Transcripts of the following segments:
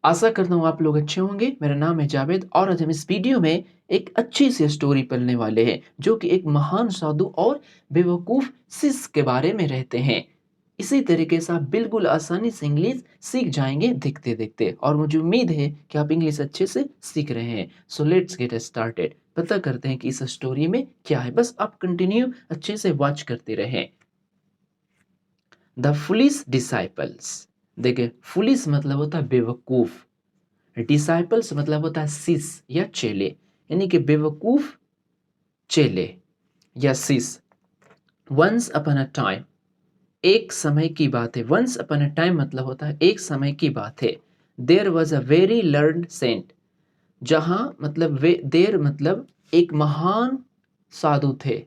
आशा करता हूँ आप लोग अच्छे होंगे। मेरा नाम है जावेद और आज हम इस वीडियो में एक अच्छी सी स्टोरी पढ़ने वाले हैं जो कि एक महान साधु और बेवकूफ़ शिष्य के बारे में रहते हैं। इसी तरीके से आप बिल्कुल आसानी से इंग्लिश सीख जाएंगे देखते-देखते और मुझे उम्मीद है कि आप इंग्लिश अच्छे से सीख रहे हैं। So let's get started. पता करते हैं कि इस स्टोरी में क्या है। बस आप कंटिन्यू अच्छे से वॉच करते रहें। The foolish disciples. देखिए फुलिश मतलब होता है बेवकूफ़, डिसाइपल्स मतलब होता है शिष्य या चेले, यानी कि बेवकूफ चेले या शिष्य। वंस अपॉन अ टाइम, एक समय की बात है। वंस अपॉन अ टाइम मतलब होता है एक समय की बात है। There was a very learned saint, जहाँ मतलब वे देर मतलब एक महान साधु थे।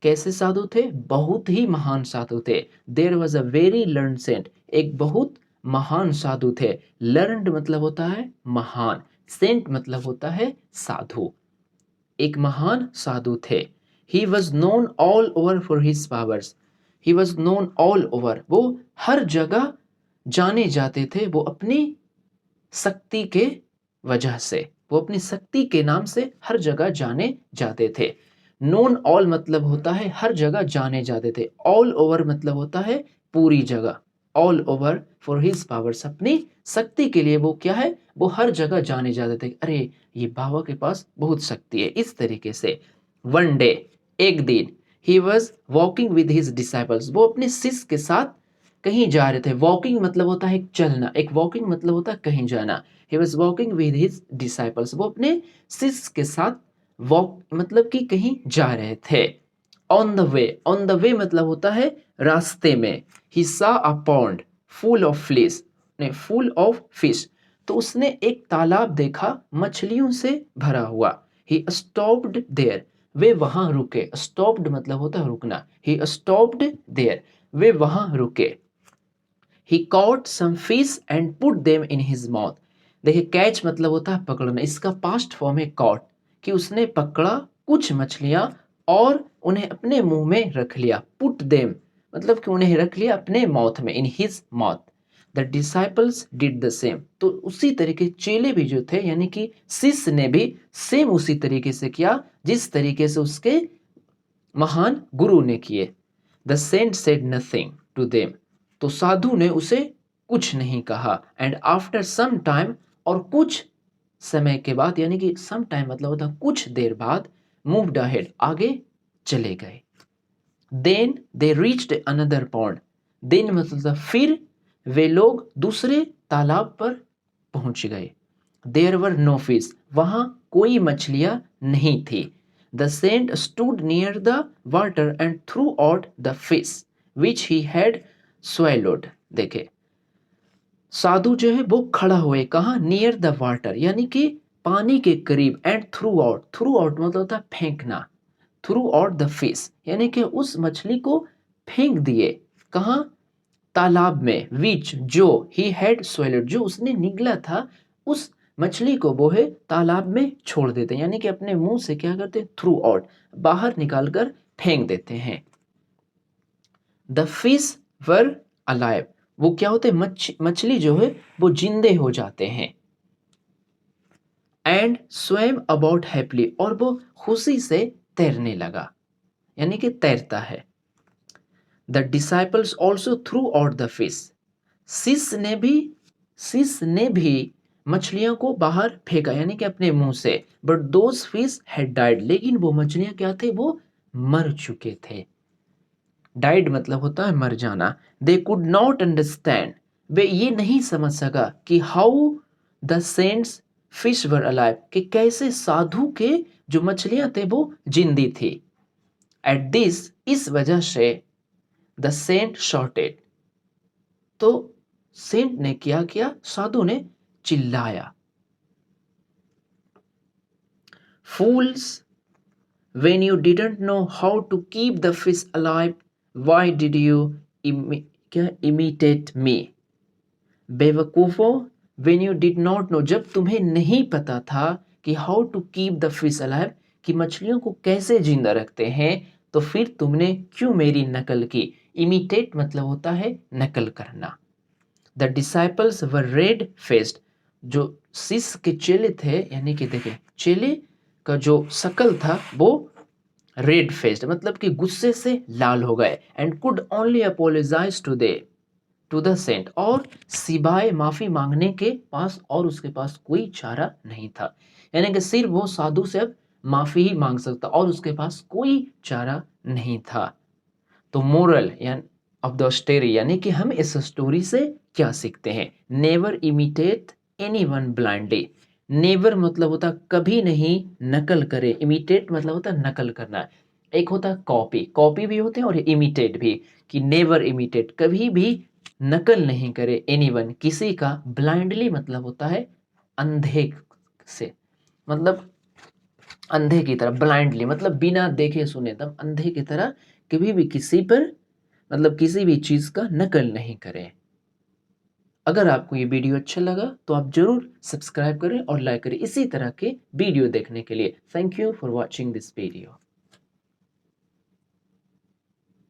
कैसे साधु थे? बहुत ही महान साधु थे। There was a very learn saint, एक बहुत महान साधु थे। लर्नड मतलब होता है महान, सेंट मतलब होता है साधु। एक महान साधु थे। He was known all over for his powers. He was known all over, वो हर जगह जाने जाते थे, वो अपनी शक्ति के वजह से, वो अपनी शक्ति के नाम से हर जगह जाने जाते थे। नोन ऑल मतलब होता है हर जगह जाने जाते थे। ऑल ओवर मतलब होता है पूरी जगह। All over for his powers, अपनी शक्ति के लिए वो क्या है, वो हर जगह जाने जाते थे। अरे ये बाबा के पास बहुत शक्ति है, इस तरीके से। वन डे, एक दिन, he was walking with his disciples, वो अपने शिष्य के साथ कहीं जा रहे थे। वॉकिंग मतलब होता है चलना, एक वॉकिंग मतलब होता है कहीं जाना। He was walking with his disciples, वो अपने शिष्य के साथ वॉक मतलब कि कहीं जा रहे थे। On the way, on the way मतलब होता है रास्ते में। ही saw a pond full of fish, ने फुल ऑफ फिश, तो उसने एक तालाब देखा मछलियों से भरा हुआ। ही स्टॉप्ड देयर, वे वहां रुके। स्टॉप्ड मतलब होता है रुकना। ही स्टॉप्ड देयर, वे वहां रुके। He caught some fish and put them in his mouth. देखिए कैच मतलब होता है पकड़ना, इसका पास्ट फॉर्म है कॉट, कि उसने पकड़ा कुछ मछलियां और उन्हें अपने मुंह में रख लिया। पुट देम मतलब कि उन्हें रख लिया अपने माउथ में, इन his mouth. The disciples did the same, तो उसी तरीके चेले भी जो थे यानी कि शिष्य ने भी सेम उसी तरीके से किया जिस तरीके से उसके महान गुरु ने किए। The saint said nothing to them, तो साधु ने उसे कुछ नहीं कहा। एंड आफ्टर सम टाइम, और कुछ समय के बाद, यानी कि सम टाइम मतलब होता कुछ देर बाद, मूव्ड अहेड, आगे चले गए। Then they reached another pond, then मतलब फिर वे लोग दूसरे तालाब पर पहुंच गए। देयर वर नो फिश, वहां कोई मछलियां नहीं थी। The saint stood near the water and threw out the fish which he had swallowed। देखे साधु जो है वो खड़ा हुए कहाँ? नियर द वाटर, यानी कि पानी के करीब। And threw out, through out मतलब होता है फेंकना। थ्रू आउट द फिश, यानी कि उस मछली को फेंक दिए। कहाँ? तालाब में। विच जो, ही हैड swallowed जो उसने निगला था, उस मछली को वो है तालाब में छोड़ देते हैं, यानी कि अपने मुंह से क्या करते हैं? थ्रू आउट, बाहर निकालकर फेंक देते हैं। द फिश वर अलाइव, वो क्या होते हैं? मछली जो है वो जिंदे हो जाते हैं। एंड swam अबाउट हैप्पीली, और वो खुशी से तैरने लगा, यानी कि तैरता है। The disciples also through out the fish, शिष्य ने भी मछलियों को बाहर फेंका, यानी कि अपने मुंह से। But those fish had died, लेकिन वो मछलियां क्या थे? वो मर चुके थे। डाइड मतलब होता है मर जाना। दे कुड नॉट अंडरस्टैंड, वे ये नहीं समझ सका कि how the saints fish were alive, कि कैसे साधु के जो मछलियां थे वो जिंदी थी। एट दिस, इस वजह से, द सेंट शॉर्टेड, तो सेंट ने क्या किया? साधु ने चिल्लाया। फूल्स, when you didn't know how to keep the fish alive, why did you क्या imitate me? बेवकूफो, when you did not know, जब तुम्हें नहीं पता था कि how to keep the fish alive, कि मछलियों को कैसे जिंदा रखते हैं, तो फिर तुमने क्यों मेरी नकल की? imitate मतलब होता है नकल करना। The disciples were red faced, जो शिष्य के चेले थे, यानी कि देखिए चेले का जो शक्ल था वो रेड फेस्ड, मतलब कि गुस्से से लाल हो गए, and could only apologise to the saint, और सिवाय माफी मांगने के पास और उसके पास कोई चारा नहीं था। यानी कि सिर्फ वो साधु से अब माफी ही मांग सकता और उसके पास कोई चारा नहीं था। तो मोरल यानी ऑफ द स्टोरी, यानी कि हम इस स्टोरी से क्या सीखते हैं? Never imitate any one blindly. Never मतलब होता कभी नहीं नकल करे, इमिटेट मतलब होता नकल करना। एक होता कॉपी, कॉपी भी होते हैं और इमिटेट भी, कि नेवर इमिटेट कभी भी नकल नहीं करे एनीवन किसी का, ब्लाइंडली मतलब होता है अंधे से, मतलब अंधे की तरह, ब्लाइंडली मतलब बिना देखे सुने, तब अंधे की तरह कभी भी किसी पर, मतलब किसी भी चीज का नकल नहीं करें। अगर आपको ये वीडियो अच्छा लगा तो आप जरूर सब्सक्राइब करें और लाइक करें इसी तरह के वीडियो देखने के लिए। Thank you for watching this video.